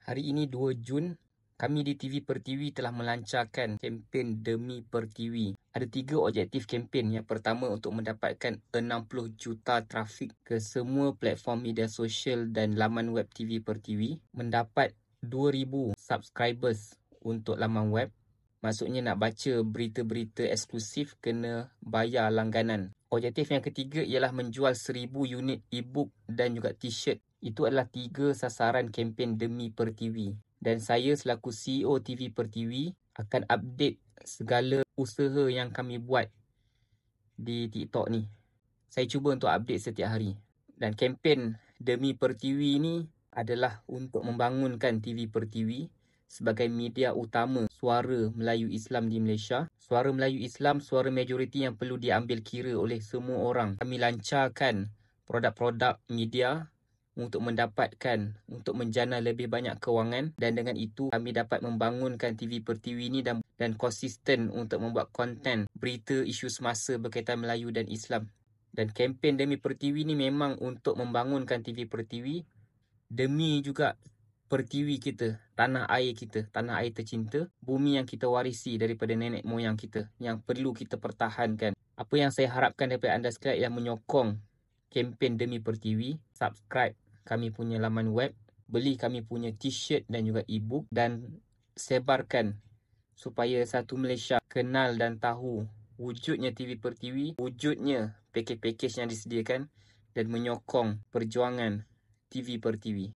Hari ini 2 Jun, kami di TV Pertiwi telah melancarkan kempen Demi Pertiwi. Ada 3 objektif kempen. Yang pertama untuk mendapatkan 60 juta trafik ke semua platform media sosial dan laman web TV Pertiwi. Mendapat 2,000 subscribers untuk laman web. Maksudnya nak baca berita-berita eksklusif kena bayar langganan. Objektif yang ketiga ialah menjual 1,000 unit e-book dan juga t-shirt. Itu adalah 3 sasaran kempen Demi Pertiwi. Dan saya selaku CEO TV Pertiwi akan update segala usaha yang kami buat di TikTok ni. Saya cuba untuk update setiap hari. Dan kempen Demi Pertiwi ni adalah untuk membangunkan TV Pertiwi sebagai media utama suara Melayu Islam di Malaysia. Suara Melayu Islam, suara majoriti yang perlu diambil kira oleh semua orang. Kami lancarkan produk-produk media untuk menjana lebih banyak kewangan, dan dengan itu kami dapat membangunkan TV Pertiwi ini dan konsisten untuk membuat konten berita isu semasa berkaitan Melayu dan Islam. Dan kempen Demi Pertiwi ni memang untuk membangunkan TV Pertiwi demi juga Pertiwi kita, tanah air kita, tanah air tercinta, bumi yang kita warisi daripada nenek moyang kita yang perlu kita pertahankan. Apa yang saya harapkan daripada anda sekalian ialah menyokong kempen Demi Pertiwi, subscribe kami punya laman web, beli kami punya t-shirt dan juga e-book, dan sebarkan supaya satu Malaysia kenal dan tahu wujudnya TV Pertiwi, wujudnya pakej-pakej yang disediakan, dan menyokong perjuangan TV Pertiwi.